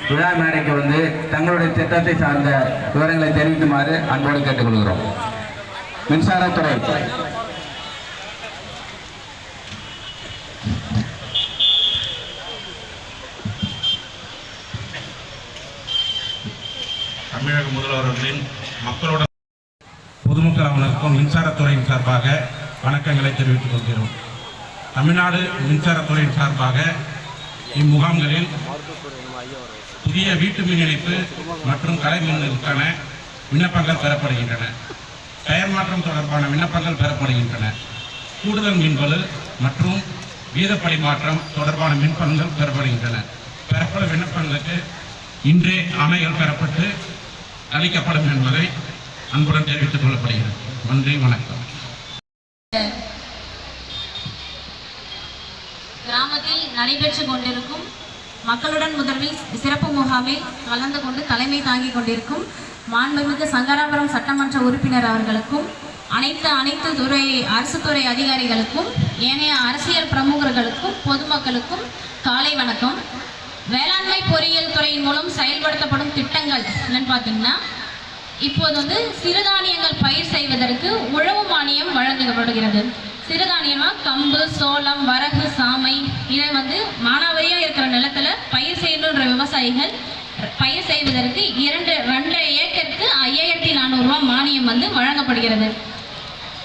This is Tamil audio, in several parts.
விழா மேடைக்கு வந்து தங்களுடைய திட்டத்தை சார்ந்த விவரங்களை தெரிவிக்குமாறு அன்போடு கேட்டுக்கொள்கிறோம். மின்சாரத்துறை தமிழக முதல்வர்களின் மக்களோட பொதுமக்கள் அவர்களுக்கும் மின்சாரத்துறையின் சார்பாக வணக்கங்களை தெரிவித்துக் கொள்கிறோம். தமிழ்நாடு மின்சாரத்துறையின் சார்பாக இம்முகாம்களில் புதிய வீட்டு மின் இணைப்பு மற்றும் கலை மின்னுக்கான விண்ணப்பங்கள் பெறப்படுகின்றன. பெயர் மாற்றம் தொடர்பான விண்ணப்பங்கள் பெறப்படுகின்றன. கூடுதல் மின்பளு மற்றும் வீதப்படி மாற்றம் தொடர்பான விண்ணப்பங்கள் பெறப்படுகின்றன. பெறப்படும் விண்ணப்பங்களுக்கு இன்றே ஆணைகள் பெறப்பட்டு அளிக்கப்படும் என்பதை அன்புடன் தெரிவித்துக் கொள்ளப்படுகிறது. நன்றி, வணக்கம். கிராமத்தில் நடைபெற்றுக் கொண்டிருக்கும் மக்களுடன் முதல்வில் சிறப்பு முகாமில் கலந்து கொண்டு தலைமை தாங்கிக் கொண்டிருக்கும் மாண்புமிகு சங்கராபுரம் சட்டமன்ற உறுப்பினர் அவர்களுக்கும் அனைத்து துறை அரசு துறை அதிகாரிகளுக்கும் ஏனைய அரசியல் பிரமுகர்களுக்கும் பொதுமக்களுக்கும் காலை வணக்கம். வேளாண்மை பொறியியல் துறையின் மூலம் செயல்படுத்தப்படும் திட்டங்கள் என்னன்னு பார்த்தீங்கன்னா, இப்போது வந்து சிறுதானியங்கள் பயிர் செய்வதற்கு உழவு மானியம் வழங்கப்படுகிறது. சிறுதானியமாக கம்பு, சோளம், வரகு, சாமை இதை வந்து மானாவாரியாக இருக்கிற நிலத்தில் பயிர் செய்யணுன்ற விவசாயிகள் பயிர் செய்வதற்கு 2.5 ஏக்கருக்கு 5400 ரூபா மானியம் வந்து வழங்கப்படுகிறது.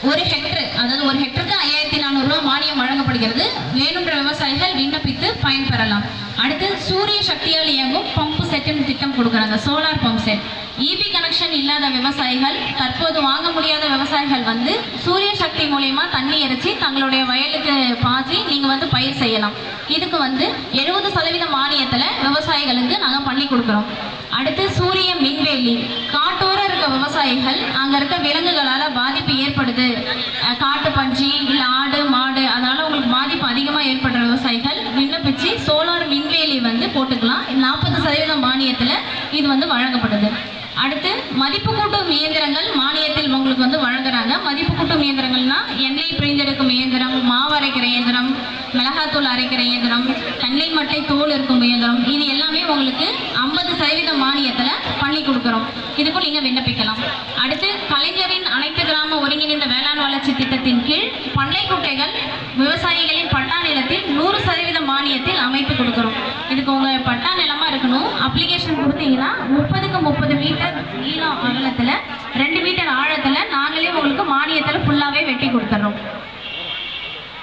ஒரு ஹெக்டருக்கு 5400 ரூபா மானியம் வழங்கப்படுகிறது. வேணுன்ற விவசாயிகள் விண்ணப்பித்து பயன்பெறலாம். அடுத்து சூரிய சக்தியால் இயங்கும் பம்பு செட்டுன்னு திட்டம் கொடுக்குறாங்க, solar pump set. EB connection இல்லாத விவசாயிகள், தற்போது வாங்க முடியாத விவசாயிகள் வந்து சூரிய சக்தி மூலயமா தண்ணி இறைச்சி தங்களுடைய வயலுக்கு பாய்ச்சி நீங்கள் வந்து பயிர் செய்யலாம். இதுக்கு வந்து 70% மானியத்தில் விவசாயிகளுக்கு நாங்கள் பண்ணி கொடுக்குறோம். அடுத்து சூரிய மின்வேலி. காட்டோர இருக்க விவசாயிகள் அங்கே இருக்க விலங்குகளால் பாதிப்பு ஏற்படுது, காட்டு பன்றி இல்லை ஆடு மாடு, அதனால் உங்களுக்கு பாதிப்பு அதிகமாக ஏற்படுற விவசாயிகள் விண்ணப்பிச்சு சோலார் மின்வேலி வந்து போட்டுக்கலாம். 40% மானியத்தில் இது வந்து வழங்கப்படுது. அடுத்து மதிப்பு கூட்டும் இயந்திரங்கள் மானியத்தில் உங்களுக்கு வந்து வழங்குறாங்க. மதிப்பு கூட்டும் இயந்திரங்கள்னா எண்ணெய் பிரிந்தெடுக்கும் இயந்திரம், மாவு அரைக்கிற இயந்திரம், மிளகாத்தூள் அரைக்கிற இயந்திரம், தென்னை மட்டை தோல் இருக்கும் இயந்திரம், இது எல்லாமே உங்களுக்கு 50% மானியத்தில் பண்ணி கொடுக்குறோம். இதுக்கும் நீங்கள் விண்ணப்பிக்கலாம். அடுத்து கலைஞரின் அனைத்து கிராம ஒருங்கிணைந்த வேளாண் வளர்ச்சி திட்டத்தின் கீழ் பண்ணை குட்டைகள் விவசாயிகளின் பட்டா நிலத்தில் 100% மானியத்தில் அமைத்து கொடுக்குறோம். இதுக்கு உங்கள் பட்டா நிலமாக இருக்கணும். அப்ளிகேஷன் கொடுத்தீங்கன்னா 30க்கு 30 மீட்டர் நீளம் அகலத்தில் 2 மீட்டர் ஆழத்தில் நாங்களே உங்களுக்கு மானியத்தில் ஃபுல்லாகவே வெட்டி கொடுத்துட்றோம்.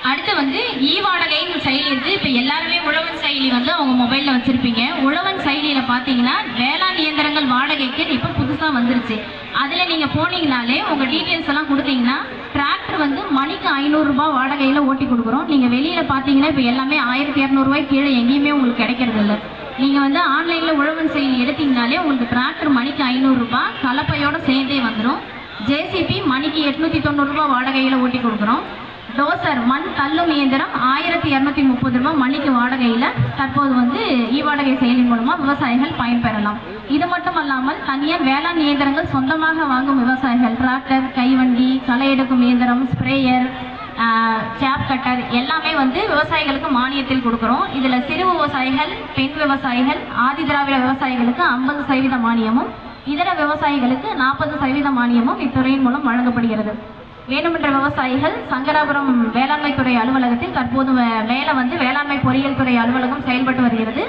அடுத்து வந்து வாடகைன்னு செயலி இருக்குது. இப்போ எல்லாருமே உழவன் செயலி வந்து அவங்க மொபைலில் வச்சுருப்பீங்க. உழவன் செயலியில் பார்த்தீங்கன்னா வேளாண் இயந்திரங்கள் வாடகைக்கு இப்போ புதுசாக வந்துருச்சு. அதில் நீங்கள் போனீங்கனாலே உங்கள் டீட்டெயில்ஸ் எல்லாம் கொடுத்தீங்கன்னா டிராக்டர் வந்து மணிக்கு 500 ரூபா வாடகையில் ஓட்டி கொடுக்குறோம். நீங்கள் வெளியில் பார்த்தீங்கன்னா இப்போ எல்லாமே 1200 ரூபாய்க்கு கீழே எங்கேயுமே உங்களுக்கு கிடைக்கிறது இல்லை. நீங்கள் வந்து ஆன்லைனில் உழவன் செயலி எடுத்தீங்கனாலே உங்களுக்கு டிராக்டர் மணிக்கு 500 ரூபா கலப்பையோடு சேர்ந்தே வந்துடும். ஜேசிபி மணிக்கு 890 ரூபா வாடகையில் ஓட்டி கொடுக்குறோம். டோசர் மண் தள்ளும் இயந்திரம் 1230 ரூபா மணிக்கு வாடகையில் தற்போது வந்து வாடகை செயலி மூலமாக விவசாயிகள் பயன்பெறலாம். இது மட்டும் அல்லாமல் தனியார் வேளாண் இயந்திரங்கள் சொந்தமாக வாங்கும் விவசாயிகள் டிராக்டர், கைவண்டி, களை எடுக்கும் இயந்திரம், ஸ்ப்ரேயர், கேப் கட்டர் எல்லாமே வந்து விவசாயிகளுக்கு மானியத்தில் கொடுக்குறோம். இதில் சிறு விவசாயிகள், பெண் விவசாயிகள், ஆதி திராவிட விவசாயிகளுக்கு 50% மானியமும் இதர விவசாயிகளுக்கு 40% மானியமும் இத்துறையின் மூலம் வழங்கப்படுகிறது. வேணுமென்ற விவசாயிகள் சங்கராபுரம் வேளாண்மை துறை அலுவலகத்தில் தற்போது மேலே வந்து வேளாண்மை பொறியியல் துறை அலுவலகம் செயல்பட்டு வருகிறது.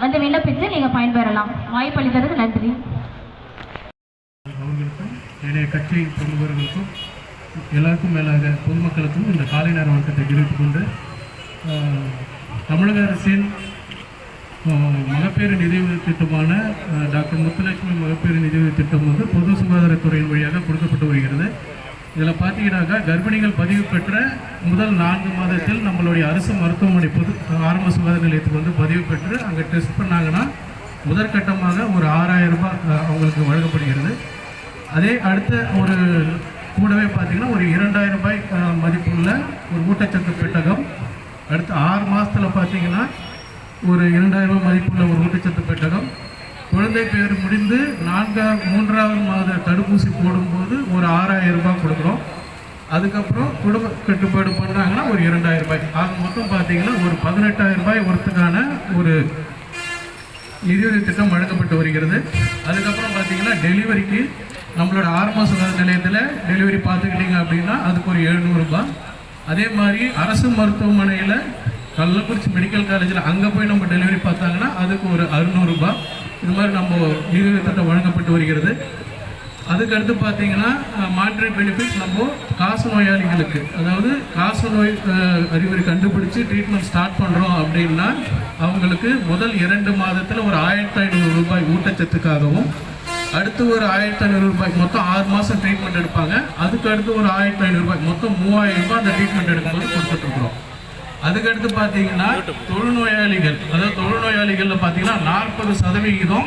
வந்து விண்ணப்பித்து நீங்கள் பயன்பெறலாம். வாய்ப்பளித்ததுக்கு நன்றி. அவர்களுக்கும் என்னுடைய கட்சி பிரமுகர்களுக்கும் எல்லாருக்கும் மேலாக பொதுமக்களுக்கும் இந்த காலை நேர வணக்கத்தை தெரிவித்துக் கொண்டு, தமிழக அரசின் மகப்பேறு நிதியுதவி திட்டமான டாக்டர் முத்துலட்சுமி மகப்பேறு நிதியுதவி திட்டம் வந்து பொது சுகாதாரத்துறையின் வழியாக கொடுக்கப்பட்டு வருகிறது. இதில் பார்த்தீங்கன்னாக்கா கர்ப்பிணிகள் பதிவு பெற்ற முதல் 4 மாதத்தில் நம்மளுடைய அரசு மருத்துவமனை பொது ஆரம்ப சுகாதார நிலையத்துக்கு வந்து பதிவு பெற்று அங்கே டெஸ்ட் பண்ணாங்கன்னா முதற்கட்டமாக ஒரு 6000 ரூபாய் அவங்களுக்கு வழங்கப்படுகிறது. அதே அடுத்த ஒரு கூடவே பார்த்தீங்கன்னா ஒரு 2000 ரூபாய் மதிப்புள்ள ஒரு ஊட்டச்சத்து பெட்டகம், அடுத்து 6 மாதத்தில் பார்த்தீங்கன்னா ஒரு 2000 ரூபாய் மதிப்புள்ள ஒரு ஊட்டச்சத்து பெட்டகம், குழந்தை பேர் முடிந்து 3வது மாத தடுப்பூசி போடும்போது ஒரு 6000 ரூபாய் கொடுக்குறோம். அதுக்கப்புறம் குடும்ப கட்டுப்பாடு பண்ணுறாங்கன்னா ஒரு 2000 ரூபாய். ஆக மொத்தம் பார்த்தீங்கன்னா ஒரு 18000 ரூபாய் ஒருத்துக்கான ஒரு நிதியுதவி திட்டம் வழங்கப்பட்டு வருகிறது. அதுக்கப்புறம் பார்த்தீங்கன்னா டெலிவரிக்கு நம்மளோட ஆரம்ப சுகாதார நிலையத்தில் டெலிவரி பார்த்துக்கிட்டிங்க அப்படின்னா அதுக்கு ஒரு 700 ரூபாய். அதே மாதிரி அரசு மருத்துவமனையில் கள்ளக்குறிச்சி மெடிக்கல் காலேஜில் அங்கே போய் நம்ம டெலிவரி பார்த்தாங்கன்னா அதுக்கு ஒரு 600 ரூபாய். இது மாதிரி நம்ம நிதியுதவி திட்டம் வழங்கப்பட்டு வருகிறது. அதுக்கடுத்து பார்த்தீங்கன்னா மானிட்டரி பெனிஃபிட்ஸ் நம்ம காசு நோயாளிகளுக்கு, அதாவது காசு நோய் அறிகுறி கண்டுபிடிச்சி ட்ரீட்மெண்ட் ஸ்டார்ட் பண்ணுறோம் அப்படின்னா அவங்களுக்கு முதல் 2 மாதத்தில் ஒரு 1500 ரூபாய் ஊட்டச்சத்துக்காகவும், அடுத்து ஒரு 1500 ரூபாய், மொத்தம் 6 மாதம் ட்ரீட்மெண்ட் எடுப்பாங்க. அதுக்கு அடுத்து ஒரு 1500 ரூபாய், மொத்தம் 3000 ரூபாய் அந்த ட்ரீட்மெண்ட் எடுக்கும்போது கொடுத்துட்ருக்குறோம். அதுக்கடுத்து பார்த்தீங்கன்னா தொழுநோயாளிகள், அதாவது தொழுநோயாளிகளில் பார்த்தீங்கன்னா 40%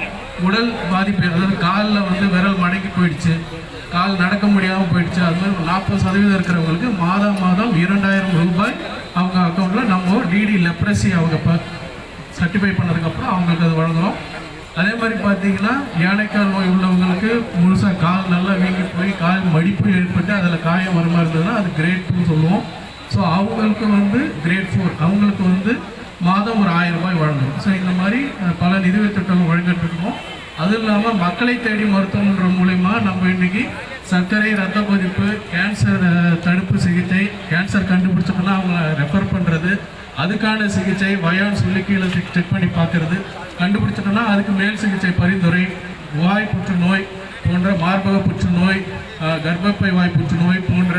உடல் பாதிப்பு, அதாவது காலில் வந்து விரல் மடங்கி போயிடுச்சு, கால் நடக்க முடியாமல் போயிடுச்சு, அது மாதிரி 40% இருக்கிறவங்களுக்கு மாதம் 2000 ரூபாய் அவங்க அக்கௌண்ட்டில் நம்ம டிடி லெப்ரசி அவங்க சர்டிஃபை பண்ணதுக்கப்புறம் அவங்களுக்கு அது வழங்குகிறோம். அதே மாதிரி பார்த்தீங்கன்னா யானைக்கால் நோய் உள்ளவங்களுக்கு முழுசாக கால் நல்லா வீங்கி போய் கால் மடிப்பு ஏற்பட்டு அதில் காயம் வர மாதிரி இருந்ததுன்னா அது கிரேட் 2 சொல்லுவோம். ஸோ அவங்களுக்கு வந்து கிரேட் 4, அவங்களுக்கு வந்து மாதம் ஒரு 1000 ரூபாய் வழங்கணும். ஸோ இந்த மாதிரி பல நிதியுதவி திட்டங்கள் வழங்கிட்டு இருக்கோம். அதுவும் இல்லாமல் மக்களை தேடி மருத்துவமன்ற மூலயமா நம்ம இன்னைக்கு சர்க்கரை, ரத்த கொதிப்பு, கேன்சர் தடுப்பு சிகிச்சை, கேன்சர் கண்டுபிடிச்சோம்னா அவங்கள ரெஃபர் பண்ணுறது, அதுக்கான சிகிச்சை வயான்னு சொல்லி கீழே செக் பண்ணி பார்க்கறது, கண்டுபிடிச்சிட்டோம்னா அதுக்கு மேல் சிகிச்சை பரிந்துரை, வாய் புற்றுநோய் போன்ற மார்பக புற்றுநோய், கர்ப்பப்பை வாய் புற்றுநோய் போன்ற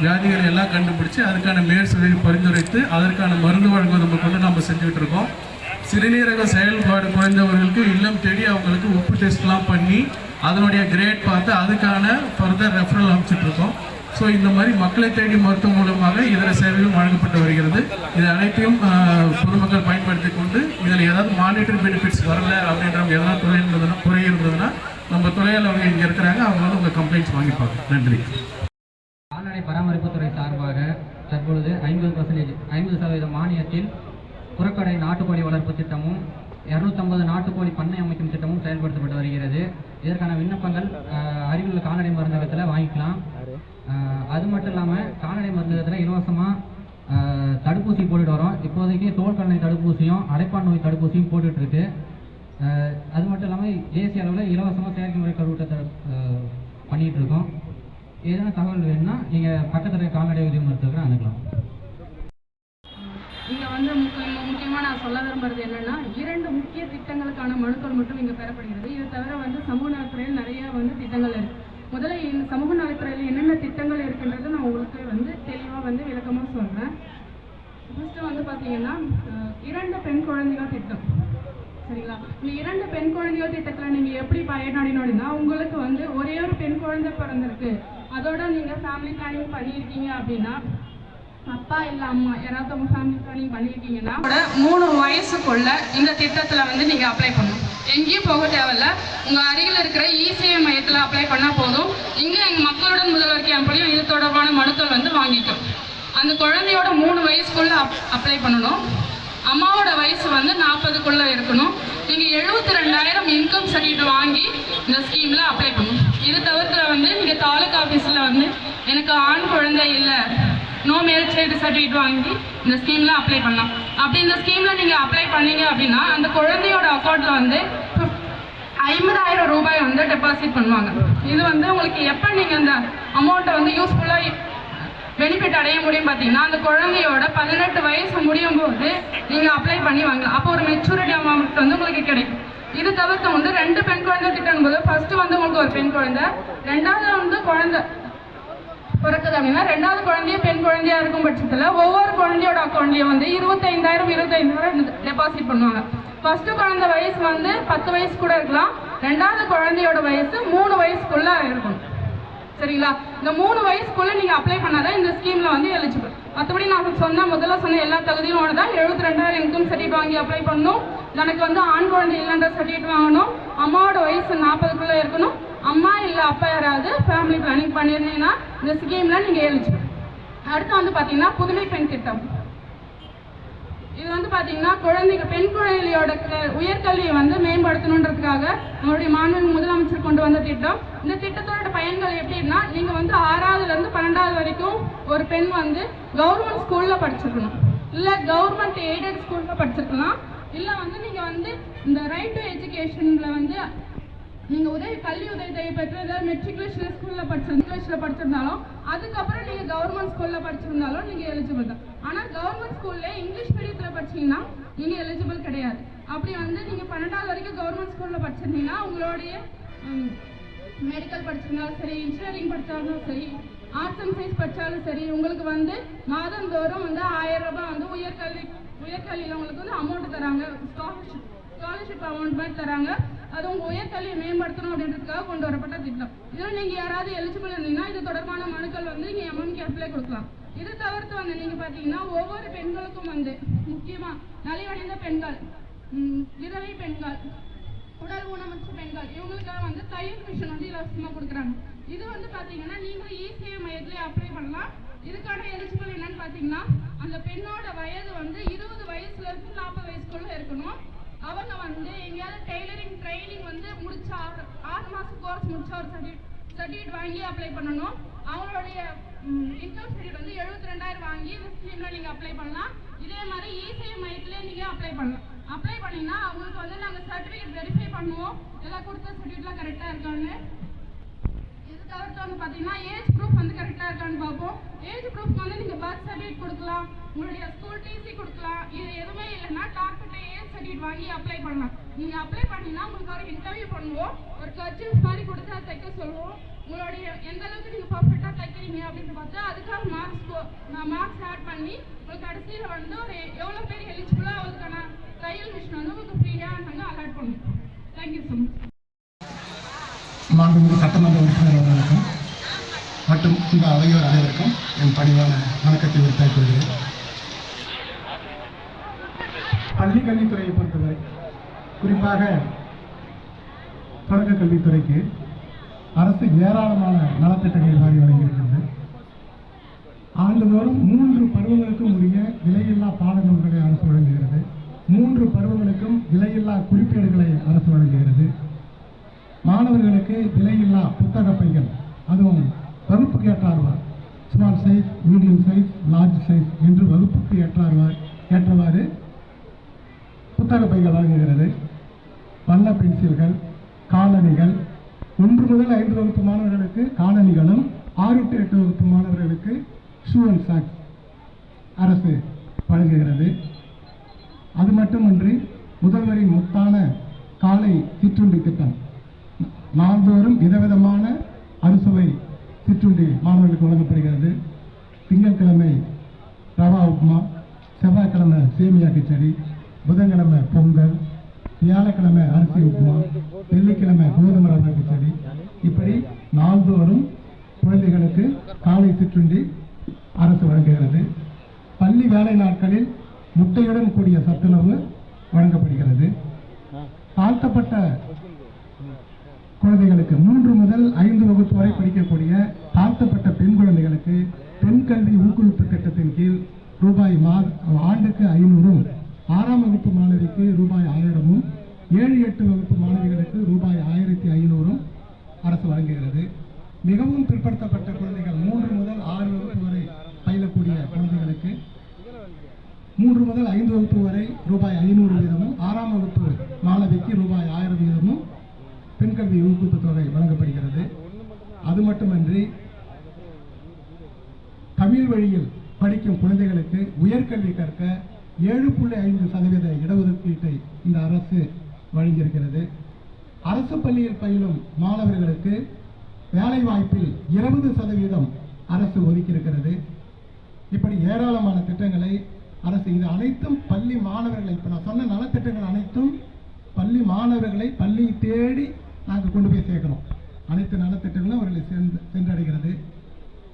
வியாதிகளை எல்லாம் கண்டுபிடிச்சு அதுக்கான மேல் சிகிச்சை பரிந்துரைத்து அதற்கான மருந்து வழங்குவதை கொண்டு நம்ம செஞ்சுக்கிட்டு இருக்கோம். சிறுநீரக செயல்பாடு குறைந்தவர்களுக்கு இல்லம் தேடி அவங்களுக்கு உப்பு டெஸ்ட்லாம் பண்ணி அதனுடைய கிரேட் பார்த்து அதுக்கான ஃபர்தர் ரெஃபரல் அனுப்பிச்சிட்ருக்கோம். ஸோ இந்த மாதிரி மக்களை தேடி மருத்துவம் மூலமாக இதர சேவைகளும் வழங்கப்பட்டு வருகிறது. இது அனைத்தையும் பொதுமக்கள் பயன்படுத்தி கொண்டு இதில் ஏதாவது மானிட்டரி பெனிஃபிட்ஸ் வரல அப்படின்ற ஏதாவது குறை இருந்ததுன்னா நம்ம துறையால் அவங்க இங்கே இருக்கிறாங்க, அவங்க வந்து உங்கள் கம்ப்ளைண்ட்ஸ் வாங்கிப்பாங்க. நன்றி. கால்நடை பராமரிப்புத்துறை சார்பாக தற்பொழுது 50% மானியத்தில் புறக்கடை நாட்டுக்கோழி வளர்ப்பு திட்டமும் 250 நாட்டுக்கோழி பண்ணை அமைக்கும் திட்டமும் செயல்படுத்தப்பட்டு வருகிறது. இதற்கான விண்ணப்பங்கள் அருகிலுள்ள கால்நடை மருந்தகத்தில் வாங்கிக்கலாம். அது மட்டும் இல்லாமல் கால்நடை மருந்தகத்தில் இலவசமாக தடுப்பூசி போட்டுட்டு வரோம். இப்போதைக்கு தோல்கல்லை தடுப்பூசியும் அடைப்பான் நோய் தடுப்பூசியும் போட்டுட்ருக்கு. அது மட்டும் இல்லாமல் தேசிய அளவில் இலவசமாக செயற்கை முறை கருவூட்டத்தை பண்ணிகிட்டு இருக்கோம். ஏதேனும் தகவல் வேணும்னா நீங்கள் பக்கத்தில் கால்நடை உதவி மருத்துவரை அணுகலாம். இங்கே வந்து முக்கியமாக நான் சொல்ல விரும்புறது என்னென்னா 2 முக்கிய திட்டங்களுக்கான மனுக்கள் மட்டும் இங்கே பெறப்படுகிறது. இது தவிர வந்து சமூக நலத்துறையில் நிறைய வந்து திட்டங்கள் இருக்குது. முதல்ல இந்த சமூக நலத்துறையில் என்னென்ன திட்டங்கள் இருக்குன்றது நான் உங்களுக்கு வந்து தெளிவாக வந்து விளக்கமாக சொல்கிறேன். ஃபஸ்ட்டு வந்து பார்த்தீங்கன்னா 2 பெண் குழந்தைகள் திட்டம், சரிங்களா? இந்த 2 பெண் குழந்தைகள் திட்டத்தில் நீங்கள் எப்படி பயனடையணும்னா உங்களுக்கு வந்து ஒரே ஒரு பெண் குழந்தை பிறந்திருக்கு, அதோட நீங்கள் ஃபேமிலி பிளானிங் பண்ணியிருக்கீங்க அப்படின்னா, அப்பா இல்லை அம்மா யாராவது உங்கள் ஃபேமிலி பிளானிங் பண்ணியிருக்கீங்கன்னா 3 வயசுக்குள்ள இந்த திட்டத்தில் வந்து நீங்கள் அப்ளை பண்ணணும். எங்கேயும் போக தேவையில்ல, உங்கள் அருகில் இருக்கிற இ-சேவை மையத்தில் அப்ளை பண்ணால் போதும். இங்கே எங்கள் மக்களுடன் முதல்வர் கேம்ப்லையும் இது தொடர்பான மனுக்கள் வந்து வாங்கிக்கும். அந்த குழந்தையோட 3 வயசுக்குள்ளே அப்ளை பண்ணணும். அம்மாவோட வயசு வந்து 40க்குள்ளே இருக்கணும். நீங்கள் 72,000 இன்கம் சர்டிஃபிகேட் வாங்கி இந்த ஸ்கீமில் அப்ளை பண்ணணும். இது தவிர்த்து வந்து நீங்கள் தாலுக்கா ஆஃபீஸில் வந்து எனக்கு ஆண் குழந்தை இல்லை, நோ மேல் சைல்டு சர்டிஃபிகேட் வாங்கி இந்த ஸ்கீமில் அப்ளை பண்ணலாம். அப்படி இந்த ஸ்கீமில் நீங்கள் அப்ளை பண்ணீங்க அப்படின்னா அந்த குழந்தையோட அக்கௌண்ட்டில் வந்து 50,000 ரூபாய் வந்து டெபாசிட் பண்ணுவாங்க. இது வந்து உங்களுக்கு எப்போ நீங்கள் அந்த அமௌண்ட்டை வந்து யூஸ்ஃபுல்லாக பெனிஃபிட் அடைய முடியும் பார்த்தீங்கன்னா அந்த குழந்தையோட 18 வயசு முடியும் போது நீங்கள் அப்ளை பண்ணி வாங்கலாம். அப்போ ஒரு மெச்சூரிட்டி அமௌண்ட் வந்து உங்களுக்கு கிடைக்கும். இது தவிர்த்து வந்து 2 பெண் குழந்தை திட்டம் போது ஃபர்ஸ்ட் வந்து உங்களுக்கு ஒரு பெண் குழந்தை, 2வது வந்து குழந்தை பிறக்குது அப்படின்னா 2வது குழந்தைய பெண் குழந்தையா இருக்கும் பட்சத்தில் ஒவ்வொரு குழந்தையோட அக்கௌண்ட்லேயும் வந்து 25,000 டெபாசிட் பண்ணுவாங்க. ஃபர்ஸ்ட் குழந்தை வயசு வந்து 10 வயசு கூட இருக்கலாம், 2வது குழந்தையோட வயசு 3 வயசுக்குள்ள இருக்கணும், சரிங்களா? இந்த 3 வயசுக்குள்ள நீங்கள் அப்ளை பண்ணாதான் இந்த ஸ்கீமில் வந்து எலிஜிபிள். மற்றபடி நான் முதல்ல சொன்ன எல்லா தகுதியும் ஒன்று தான். 72,000 இன்கம் சர்டிஃபிகேட் வாங்கி அப்ளை பண்ணணும். எனக்கு வந்து ஆண் குழந்தை இல்லைன்ற சர்டிஃபிகேட் வாங்கணும். அம்மாவோட வயசு 40க்குள்ளே இருக்கணும். அம்மா இல்லை அப்பா யாராவது ஃபேமிலி பிளானிங் பண்ணியிருந்தீங்கன்னா இந்த ஸ்கீமில் நீங்கள் எலிஜிபிள். அடுத்து வந்து பார்த்தீங்கன்னா புதுமை பெண் திட்டம். இது வந்து பார்த்தீங்கன்னா பெண் குழந்தைகளோட உயர்கல்வியை வந்து மேம்படுத்தணுன்றதுக்காக நம்மளுடைய மாண்புமிகு முதலமைச்சர் கொண்டு வந்த திட்டம். இந்த திட்டத்தோட பயன்கள் எப்படின்னா, நீங்கள் வந்து 6வதுலேருந்து 12வது வரைக்கும் ஒரு பெண் வந்து கவர்மெண்ட் ஸ்கூலில் படிச்சிருக்கணும், இல்லை கவர்மெண்ட் எய்டட் ஸ்கூலில் படிச்சிருக்கலாம், இல்லை வந்து நீங்கள் வந்து இந்த ரைட் டு எஜுகேஷனில் வந்து நீங்கள் கல்வி உதவித்தொகை பெற்று ஏதாவது மெட்ரிகுலேஷன் ஸ்கூலில் படிச்சிருந்தாலும் அதுக்கப்புறம் நீங்கள் கவர்மெண்ட் ஸ்கூலில் படிச்சிருந்தாலும் நீங்கள் எலிஜிபிள் தான். ஆனால் கவர்மெண்ட் ஸ்கூலில் இங்கிலீஷ் மீடியத்தில் படிச்சிங்கன்னா நீங்கள் எலிஜிபிள் கிடையாது. அப்படி வந்து நீங்கள் 12வது வரைக்கும் கவர்மெண்ட் ஸ்கூலில் படிச்சிருந்தீங்கன்னா உங்களுடைய மெடிக்கல் படிச்சிருந்தாலும் சரி, இன்ஜினியரிங் படித்தாலும் சரி, ஆர்ட்ஸ் அண்ட் சயின்ஸ் படித்தாலும் சரி, உங்களுக்கு வந்து மாதந்தோறும் வந்து 1000 ரூபாய் வந்து உயர்கல்வியில் உங்களுக்கு வந்து அமௌண்ட் தராங்க. ஸ்காலர்ஷிப் அமௌண்ட் மாதிரி தராங்க. அது உங்கள் உயர்கல்வியை மேம்படுத்தணும் அப்படின்றதுக்காக கொண்டு வரப்பட்ட திட்டம். இதில் நீங்கள் யாராவது எலிஜிபிள் இருந்தீங்கன்னா இது தொடர்பான மனுக்கள் வந்து நீங்கள் எம்எம்கே அப்ளை கொடுக்கலாம். இது தவிர்த்து வந்து நீங்கள் பார்த்தீங்கன்னா ஒவ்வொரு பெண்களுக்கும் வந்து முக்கியமாக நலிவடைந்த பெண்கள், விதவை பெண்கள், உடல் ஊனமற்ற பெண்கள், இவங்களுக்காக வந்து தையல் மிஷின் வந்து இலவசமாக கொடுக்குறாங்க. இது வந்து பார்த்தீங்கன்னா நீங்கள் இசேவை மையத்திலே அப்ளை பண்ணலாம். இதுக்கான எலிஜிபிள் என்னன்னு பார்த்தீங்கன்னா அந்த பெண்ணோட வயது வந்து 20 வயசுலேருந்து 40 வயசுக்குள்ளே இருக்கணும். அவங்க வந்து எங்கேயாவது டெய்லரிங் ட்ரைனிங் வந்து முடிச்ச 6 மாதம் கோர்ஸ் முடிச்ச ஒரு சர்டிஃபிகேட் வாங்கி அப்ளை பண்ணணும். அவங்களுடைய இன்கம் சர்டிஃபிகேட் வந்து 72,000 வாங்கி இந்த ஸ்கீமில் நீங்கள் அப்ளை பண்ணலாம். இதே மாதிரி இசேவை மையத்திலே நீங்கள் அப்ளை பண்ணலாம். அப்ளை பண்ணிங்கன்னா அவங்களுக்கு வந்து நாங்கள் சர்டிஃபிகேட் வெரிஃபை பண்ணுவோம், எல்லாம் கொடுத்த சர்டிஃபிகேட்லாம் கரெக்டாக இருக்கான்னு. இது தவிர்த்து வந்து பார்த்தீங்கன்னா ஏஜ் ப்ரூஃப் வந்து கரெக்டாக இருக்கான்னு பார்ப்போம். ஏஜ் ப்ரூஃப் வந்து நீங்கள் பர்த் சர்டிஃபிகேட் கொடுக்கலாம், உங்களுடைய ஸ்கூல் டிசி கொடுக்கலாம். இது எதுவுமே இல்லைன்னா டாக்டர்கிட்ட ஏஜ் சர்டிஃபிகேட் வாங்கி அப்ளை பண்ணலாம். நீங்கள் அப்ளை பண்ணிங்கன்னா உங்களுக்கு ஒரு இன்டர்வியூ பண்ணுவோம், ஒரு கர்ச்சீஃப் மாதிரி கொடுத்து அதை தைக்க சொல்லுவோம். உங்களுடைய எந்த அளவுக்கு நீங்கள் பர்ஃபெக்டாக தைக்கிறீங்க அப்படின்னு பார்த்தா அதுக்காக மார்க்ஸ் ஆட் பண்ணி உங்களுக்கு கடைசியில் வந்து ஒரு எவ்வளோ பேர் எலிஜிபிளோ அவங்களுக்கான தையல் மிஷின் வந்து உங்களுக்கு ஃப்ரீயாக நாங்கள் அலாட் பண்ணுவோம். Thank you so much. மாண்புமிகு சட்டமன்ற உறுப்பினர் அவர்களுக்கும் மற்றும் இந்த அவையோர் அனைவருக்கும் என் பணிவான வணக்கத்தை உரித்தாக்கிக் கொள்கிறேன். பள்ளி கல்வித்துறையை பொறுத்தவரை, குறிப்பாக தொடக்க கல்வித்துறைக்கு அரசு ஏராளமான நலத்திட்டங்கள் வாரி வழங்கியிருக்கிறது. ஆண்டுதோறும் 3 பருவங்களுக்கும் உரிய விலையில்லா பாடநூல்களை அரசு வழங்குகிறது. 3 பருவங்களுக்கும் விலையில்லா குறிப்பேடுகளை அரசு வழங்குகிறது. மாணவர்களுக்கு விலையில்லா புத்தக பைகள், அதுவும் வகுப்புக்கு ஏற்றார்வார், small size, medium size, large size என்று வகுப்புக்கு ஏற்றவாறு புத்தக பைகள் வழங்குகிறது. வண்ண பென்சில்கள், காலணிகள், 1 முதல் 5 வகுப்பு மாணவர்களுக்கு காலணிகளும் 6 to 8 வகுப்பு மாணவர்களுக்கு ஷூ அண்ட் சாக்ஸ் அரசு வழங்குகிறது. அது மட்டுமன்றி முதல்வரின் முத்தான காலை சிற்றுண்டி திட்டம், நாள்தோறும் விதவிதமான அறுசுவை சிற்றுண்டி மாணவர்களுக்கு வழங்கப்படுகிறது. திங்கட்கிழமை ரவா உப்புமா, செவ்வாய்க்கிழமை சேமியா கிச்சடி, புதன்கிழமை பொங்கல், வியாழக்கிழமை அரிசி உப்புமா, வெள்ளிக்கிழமை கோதுமை ரவா கிச்சடி, இப்படி நாள்தோறும் குழந்தைகளுக்கு காலை சிற்றுண்டி அரசு வழங்குகிறது. பள்ளி வேலை நாட்களில் முட்டையுடன் கூடிய சத்துணவு வழங்கப்படுகிறது. தாழ்த்தப்பட்ட குழந்தைகளுக்கு 3 முதல் 5 வகுப்பு வரை படிக்கக்கூடிய தாழ்த்தப்பட்ட பெண் குழந்தைகளுக்கு பெண் கல்வி ஊக்குவிப்பு திட்டத்தின் கீழ் ரூபாய் ஆண்டுக்கு 500, 6ஆம் வகுப்பு மாணவிக்கு ரூபாய் 1000, 7-8 வகுப்பு மாணவிகளுக்கு ரூபாய் 1500 அரசு வழங்குகிறது. மிகவும் பிற்படுத்தப்பட்ட குழந்தைகள் 3 முதல் 6 வகுப்பு வரை பயிலக்கூடிய குழந்தைகளுக்கு 3 முதல் 5 வகுப்பு வரை ரூபாய் 500 வீதமும், 6ஆம் வகுப்பு மாணவிக்கு ரூபாய் 1000 வீதமும் பெண்கல்வி ஊக்குவிப்பு தொகை வழங்கப்படுகிறது. அது மட்டுமன்றி தமிழ் வழியில் படிக்கும் குழந்தைகளுக்கு உயர்கல்வி கற்க 7.5% இடஒதுக்கீட்டை இந்த அரசு வழங்கியிருக்கிறது. அரசு பள்ளியில் பயிலும் மாணவர்களுக்கு வேலை வாய்ப்பில் 20% அரசு ஒதுக்கியிருக்கிறது. இப்படி ஏராளமான திட்டங்களை அரசு, இது அனைத்தும் பள்ளி மாணவர்களை, இப்போ நான் சொன்ன நலத்திட்டங்கள் அனைத்தும் பள்ளி மாணவர்களை பள்ளி தேடி நாங்கள் கொண்டு போய் சேர்க்கிறோம். அனைத்து நலத்திட்டங்களும் அவர்களை சென்றடைகிறது.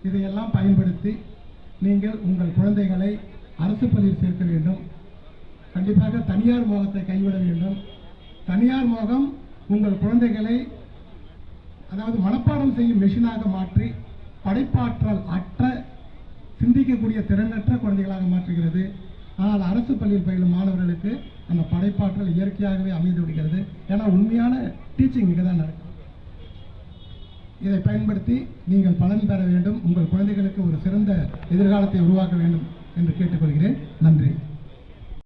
இதையெல்லாம் பயன்படுத்தி நீங்கள் உங்கள் குழந்தைகளை அரசு பள்ளியில் சேர்க்க வேண்டும். கண்டிப்பாக தனியார் மோகத்தை கைவிட வேண்டும். தனியார் மோகம் உங்கள் குழந்தைகளை, அதாவது மனப்பாடம் செய்யும் மெஷினாக மாற்றி படைப்பாற்றல் அற்ற, சிந்திக்கக்கூடிய திறனற்ற குழந்தைகளாக மாற்றுகிறது. ஆனால் அரசு பள்ளியில் பயிலும் மாணவர்களுக்கு அந்த படைப்பாற்றல் இயற்கையாகவே அமைந்து விடுகிறது. ஏன்னா உண்மையான டீச்சிங் இங்கே தான் நடக்கும். இதை பயன்படுத்தி நீங்கள் பலன் பெற வேண்டும். உங்கள் குழந்தைகளுக்கு ஒரு சிறந்த எதிர்காலத்தை உருவாக்க வேண்டும் என்று கேட்டுக்கொள்கிறேன். நன்றி.